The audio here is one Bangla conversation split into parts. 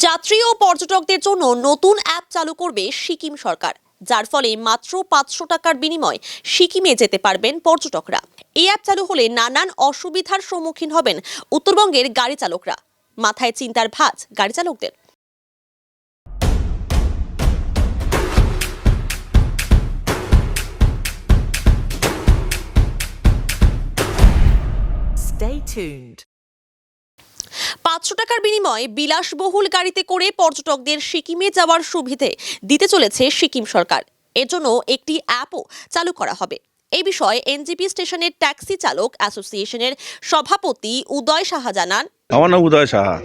যাত্রী ও পর্যটকদের জন্য নতুন অ্যাপ চালু করবে সিকিম সরকার, যার ফলে মাত্র 500 টাকার বিনিময়ে সিকিমে যেতে পারবেন পর্যটকরা। এই অ্যাপ চালু হলে নানান অসুবিধার সম্মুখীন হবেন উত্তরবঙ্গের গাড়ি চালকরা। মাথায় চিন্তার ভাঁজ গাড়ি চালকদের। Stay tuned. 500 টাকার বিনিময়ে বিলাসবহুল গাড়িতে করে পর্যটকদের সিকিমে যাওয়ার সুবিধে দিতে চলেছে সিকিম সরকার। এর জন্য একটি অ্যাপও চালু করা হবে। এই বিষয়ে এনজিপি স্টেশনের ট্যাক্সি চালক অ্যাসোসিয়েশনের সভাপতি উদয় সাহা জানান, আমার নাম উদয় সাহা,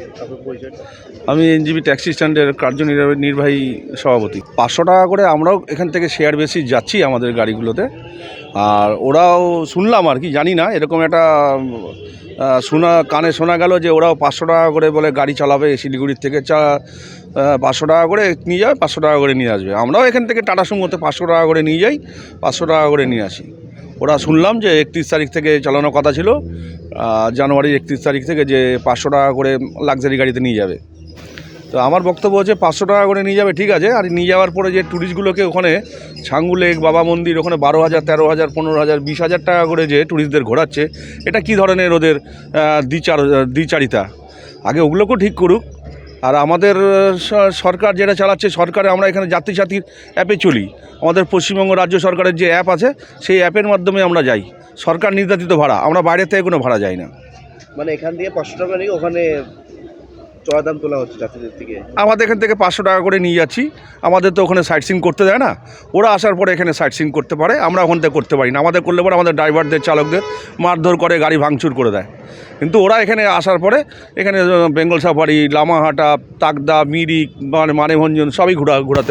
আমি এনজিপি ট্যাক্সি স্ট্যান্ডের কার্যনির্বাহী সভাপতি। 500 টাকা করে আমরাও এখান থেকে শেয়ার বেসিস যাচ্ছি আমাদের গাড়িগুলোতে। আর ওরাও শুনলাম আর কি, জানি না, এরকম একটা কানে শোনা গেল যে ওরাও 500 টাকা করে বলে গাড়ি চালাবে, শিলিগুড়ির থেকে 500 টাকা করে নিয়ে যাবে, 500 টাকা করে নিয়ে আসবে। আমরাও এখান থেকে টাটা সুমোতে 500 টাকা করে নিয়ে যাই, 500 টাকা করে নিয়ে আসি। ওরা শুনলাম যে 31 তারিখ থেকে চালানোর কথা ছিল, জানুয়ারির 31 তারিখ থেকে, যে 500 টাকা করে লাক্সারি গাড়িতে নিয়ে যাবে। তো আমার বক্তব্য হচ্ছে 500 টাকা করে নিয়ে যাবে, ঠিক আছে। আর নিয়ে যাওয়ার পরে যে ট্যুরিস্টগুলোকে ওখানে ছাঙ্গু লেক, বাবা মন্দির, ওখানে 12,000, 13,000, 15,000, 20,000 টাকা করে যে ট্যুরিস্টদের ঘোরাচ্ছে, এটা কি ধরনের ওদের দ্বিচারিতা? আগে ওগুলোকেও ঠিক করুক। আর আমাদের সরকার যেটা চালাচ্ছে, সরকারে আমরা এখানে যাত্রী সাথীর অ্যাপে চলি। আমাদের পশ্চিমবঙ্গ রাজ্য সরকারের যে অ্যাপ আছে, সেই অ্যাপের মাধ্যমে আমরা যাই। সরকার নির্ধারিত ভাড়া, আমরা বাইরে থেকে কোনো ভাড়া যাই না। মানে এখান থেকে 500 টাকা নিয়ে ওখানে চড়া দাম তোলা হচ্ছে যাত্রীদের থেকে। আমাদের এখান থেকে 500 টাকা করে নিয়ে যাচ্ছি। আমাদের তো ওখানে সাইট সিন করতে দেয় না। ওরা আসার পরে এখানে সাইট সিন করতে পারে, আমরা ওখান থেকে করতে পারি না। আমাদের করলে পরে আমাদের ড্রাইভারদের, চালকদের মারধর করে, গাড়ি ভাঙচুর করে দেয়। কিন্তু ওরা এখানে আসার পরে এখানে বেঙ্গল সাফারি, লামাহাটা, তাকদা, মিরিক, মানেভঞ্জন সবই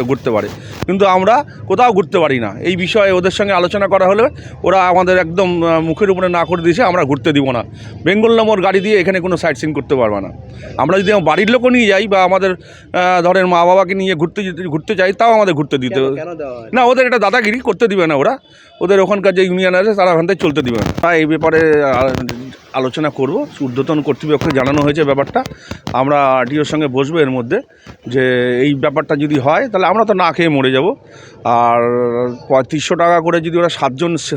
ঘুরতে পারে। কিন্তু আমরা কোথাও ঘুরতে পারি না। এই বিষয়ে ওদের সঙ্গে আলোচনা করা হলে ওরা আমাদের একদম মুখের উপরে না করে দিয়েছে, আমরা ঘুরতে দিব না। বেঙ্গল নম্বর গাড়ি দিয়ে এখানে কোনো সাইট সিন করতে পারবে না। আমরা যদি আমার বাড়ির লোকও নিয়ে যাই বা আমাদের ধরেন মা বাবাকে নিয়ে ঘুরতে যাই, তাও আমাদের ঘুরতে দিতে না। ওদের এটা দাদাগিরি করতে দিবে না। ওদের ওখানকার যে ইউনিয়ন আছে তারা ওখান থেকে চলতে দিবে না। এই ব্যাপারে আলোচনা করব, ঊর্ধ্বতন কর্তৃপক্ষকে জানানো হয়েছে ব্যাপারটা। আমরা আরটিওর সঙ্গে বসবো এর মধ্যে, যে এই ব্যাপারটা যদি হয় তাহলে আমরা তো না খেয়ে মরে যাব। আর 3500 টাকা করে যদি ওরা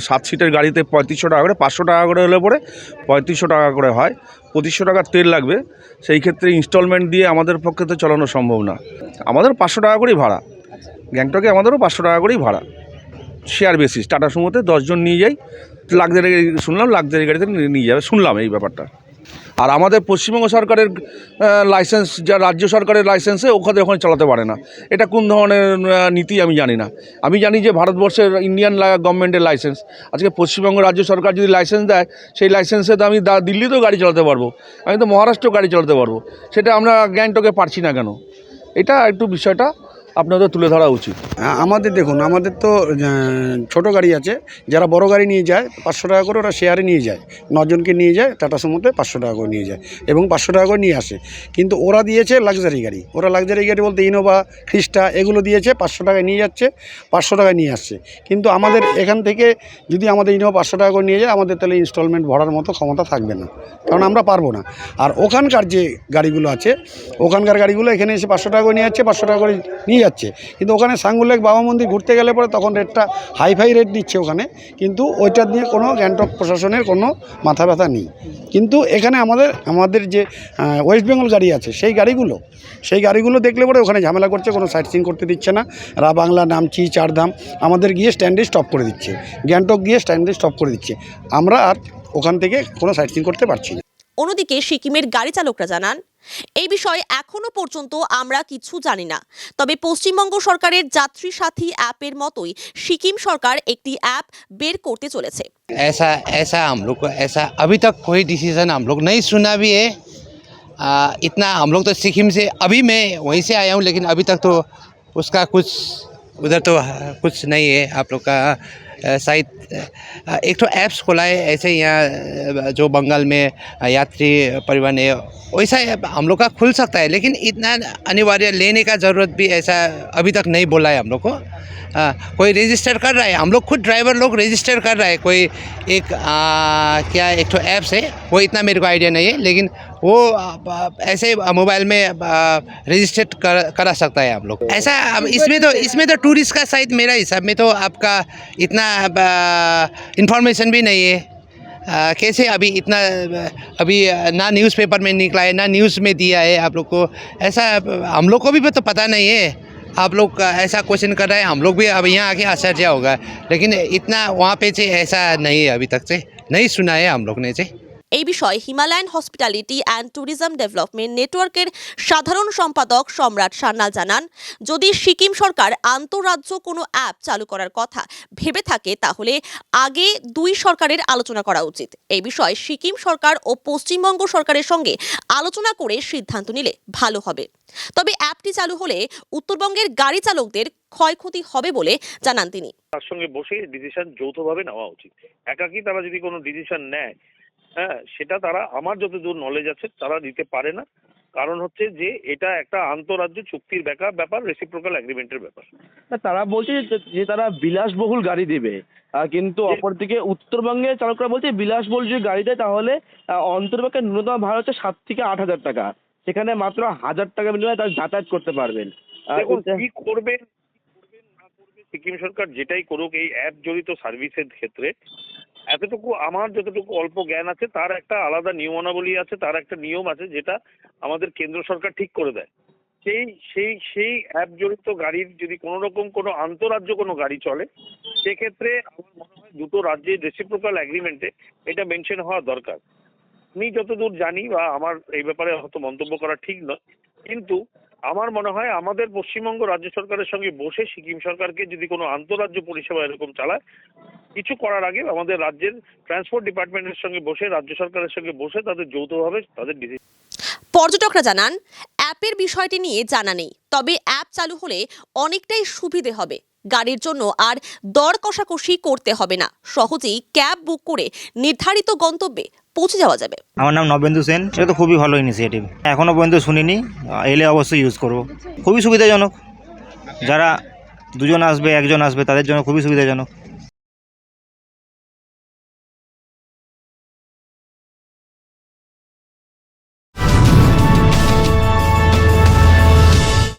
7 সিটের গাড়িতে 3500 টাকা করে, 500 টাকা করে হলে পরে 3500 টাকা করে হয়। 2500 টাকার তেল লাগবে। সেই ক্ষেত্রে ইনস্টলমেন্ট দিয়ে আমাদের পক্ষে তো চালানো সম্ভব না। আমাদের 500 টাকা করেই ভাড়া। গ্যাংটকে আমাদেরও 500 টাকা করেই ভাড়া, শেয়ার বেসিস। টাটা সুমোতে 10 জন নিয়ে যাই, লাক্সারি শুনলাম লাক্সারি গাড়িতে নিয়ে যাবে, শুনলাম এই ব্যাপারটা। আর আমাদের পশ্চিমবঙ্গ সরকারের লাইসেন্স, যা রাজ্য সরকারের লাইসেন্সে ওখানে চালাতে পারে না। এটা কোন ধরনের নীতি আমি জানি না। আমি জানি যে ভারতবর্ষের ইন্ডিয়ান গভর্নমেন্টের লাইসেন্স। আজকে পশ্চিমবঙ্গ রাজ্য সরকার যদি লাইসেন্স দেয়, সেই লাইসেন্সে তো আমি দিল্লিতেও গাড়ি চালাতে পারবো, আমি তো মহারাষ্ট্রেও গাড়ি চালাতে পারবো। সেটা আমরা গ্যাংটকে পারছি না কেন? এটা একটু বিষয়টা আপনাদের তুলে ধরা উচিত। আমাদের দেখুন, আমাদের তো ছোট গাড়ি আছে, যারা বড় গাড়ি নিয়ে যায় 500 টাকা করে ওরা শেয়ারে নিয়ে যায়। 9 জনকে নিয়ে যায় টাটা সুমোতে 500 টাকা করে নিয়ে যায় এবং 500 টাকা করে নিয়ে আসে। কিন্তু ওরা দিয়েছে লাক্সারি গাড়ি। ওরা লাক্সারি গাড়ি বলতে ইনোভা, ক্রিস্টা এগুলো দিয়েছে, 500 টাকায় নিয়ে যাচ্ছে, 500 টাকায় নিয়ে আসছে। কিন্তু আমাদের এখান থেকে যদি আমাদের ইনোভা 500 টাকা করে নিয়ে যায়, আমাদের তাহলে ইনস্টলমেন্ট ভরার মতো ক্ষমতা থাকবে না, কারণ আমরা পারবো না। আর ওখানকার যে গাড়িগুলো আছে, ওখানকার গাড়িগুলো এখানে এসে 500 টাকা করে নিয়ে যাচ্ছে, 500 টাকা করে নিয়ে যাচ্ছে। কিন্তু ওখানে ছাঙ্গু লেক, বাবা মন্দির ঘুরতে গেলে পরে তখন রেটটা হাইফাই রেট দিচ্ছে ওখানে। কিন্তু ওইটা নিয়ে কোনো গ্যাংটক প্রশাসনের কোনো মাথা ব্যথা নেই। কিন্তু এখানে আমাদের যে ওয়েস্ট বেঙ্গল গাড়ি আছে, সেই গাড়িগুলো দেখলে পরে ওখানে ঝামেলা করছে, কোনো সাইট সিন করতে দিচ্ছে না। বাংলা, নামচি, চারধাম আমাদের গিয়ে স্ট্যান্ডে স্টপ করে দিচ্ছে, গ্যাংটক গিয়ে স্ট্যান্ডে স্টপ করে দিচ্ছে। আমরা আর ওখান থেকে কোনো সাইট সিন করতে পারছি না। অন্যদিকে সিকিমের গাড়ি চালকরা জানান, এই বিষয়ে এখনো পর্যন্ত আমরা কিছু জানি না। তবে পশ্চিমবঙ্গ সরকারের যাত্রী সাথী অ্যাপের মতোই সিকিম সরকার একটি অ্যাপ বের করতে চলেছে। ऐसा हम लोग को ऐसा अभी तक कोई डिसीजन हम लोग नहीं सुना भी है। इतना हम लोग तो सिक्किम से, अभी मैं वहीं से आया हूँ, लेकिन अभी तक तो उसका कुछ उधर तो कुछ नहीं है। आप लोग का शायद एक तो ऐप्स खोला है ऐसे यहाँ जो बंगाल में यात्री परिवहन है, वैसा हम लोग का खुल सकता है, लेकिन इतना अनिवार्य लेने का ज़रूरत भी ऐसा अभी तक नहीं बोला है हम लोग को। कोई रजिस्टर कर रहा है, हम लोग खुद ड्राइवर लोग रजिस्टर कर रहा है। कोई एक क्या एक तो ऐप्स है, वो इतना मेरे को आइडिया नहीं है, लेकिन वो ऐसे मोबाइल में रजिस्टर्ड करा सकता है आप लोग। ऐसा अब इसमें तो टूरिस्ट का साइट मेरा हिसाब में तो आपका इतना इंफॉर्मेशन भी नहीं है। कैसे अभी ना न्यूज़पेपर में निकला है ना न्यूज़ में दिया है आप लोग को, ऐसा हम लोग को भी तो पता नहीं है। आप लोग ऐसा क्वेश्चन कर रहे हैं, हम लोग भी अब यहाँ आके आश्चर्य होगा, लेकिन इतना वहाँ पे से ऐसा नहीं है, अभी तक से नहीं सुना है हम लोग ने से। এই বিষয়ে Himalayan hospitality and tourism development নেটওয়ার্কের সাধারণ সম্পাদক সম্রাট সান্যাল জানান, যদি সিকিম সরকার আন্তঃরাজ্য কোনো অ্যাপ চালু করার কথা ভেবে থাকে তাহলে আগে দুই সরকারের আলোচনা করা উচিত। এই বিষয়ে সিকিম সরকার ও পশ্চিমবঙ্গ সরকারের সঙ্গে আলোচনা করে সিদ্ধান্ত নিলে ভালো হবে। তবে অ্যাপটি চালু হলে উত্তরবঙ্গের গাড়ি চালকদের ক্ষয়ক্ষতি হবে বলে জানান তিনি। তার সঙ্গে বসে ডিসিশন যৌথভাবে নেওয়া উচিত। একাকি তারা যদি কোনো ডিসিশন নেয়, হ্যাঁ, সেটা তারা আমার যতদূর নলেজ আছে তারা দিতে পারে না। কারণ হচ্ছে যে এটা একটা আন্তঃরাজ্য চুক্তির ব্যাপার, রেসিপ্রোকাল এগ্রিমেন্টের ব্যাপার। না, তারা বলছে যে তারা বিলাসবহুল গাড়ি দেবে, কিন্তু অপরদিকে উত্তরবঙ্গের চালকরা বলছে বিলাসবহুল যদি গাড়ি দেয় তাহলে অন্তর্পক্ষে ন্যূনতম ভাড়া হচ্ছে 7 থেকে 8,000 টাকা, সেখানে মাত্র 1,000 টাকা বিনিময়ে তারা যাতায়াত করতে পারবেন। দেখুন কি করবেন না করবে সিকিম সরকার যেটাই করুক এই অ্যাপ জড়িত সার্ভিসের ক্ষেত্রে, এতটুকু আমার যতটুকু অল্প জ্ঞান আছে তার একটা আলাদা নিয়মাবলী আছে, তার একটা নিয়ম আছে যেটা আমাদের কেন্দ্র সরকার ঠিক করে দেয়। সেই অ্যাপ জড়িত গাড়ির যদি কোনো রকম কোনো আন্তঃরাজ্য কোনো গাড়ি চলে, সেক্ষেত্রে আমার মনে হয় দুটো রাজ্যের রেসিপ্রোকাল এগ্রিমেন্টে এটা মেনশন হওয়া দরকার। আমি যতদূর জানি বা আমার এই ব্যাপারে হয়তো মন্তব্য করা ঠিক নয়, কিন্তু আমার মনে হয় আমাদের পশ্চিমবঙ্গ রাজ্য সরকারের সঙ্গে বসে সিকিম সরকারকে যদি কোনো আন্তঃরাজ্য পরিষেবা এরকম চালায়, কিছু করার আগে আমাদের রাজ্যের ট্রান্সপোর্ট ডিপার্টমেন্টের সঙ্গে বসে রাজ্য সরকারের সঙ্গে বসে তাদের যৌথভাবে তাদের ডিসিশন। পর্যটকরা জানান, অ্যাপের বিষয়টি নিয়ে জানা নেই, তবে অ্যাপ চালু হলে অনেকটাই সুবিধে হবে। গাড়ির জন্য আর দর কষাকষি করতে হবে না, সহজেই ক্যাব বুক করে নির্ধারিত গন্তব্যে পৌঁছে যাওয়া যাবে। আমার নাম নবেন্দু সেন। এটা তো খুবই ভালো ইনিশিয়েটিভ, এখনও পর্যন্ত শুনিনি, এলে অবশ্যই ইউজ করব। খুবই সুবিধাজনক, যারা দুজন আসবে একজন আসবে তাদের জন্য খুবই সুবিধাজনক।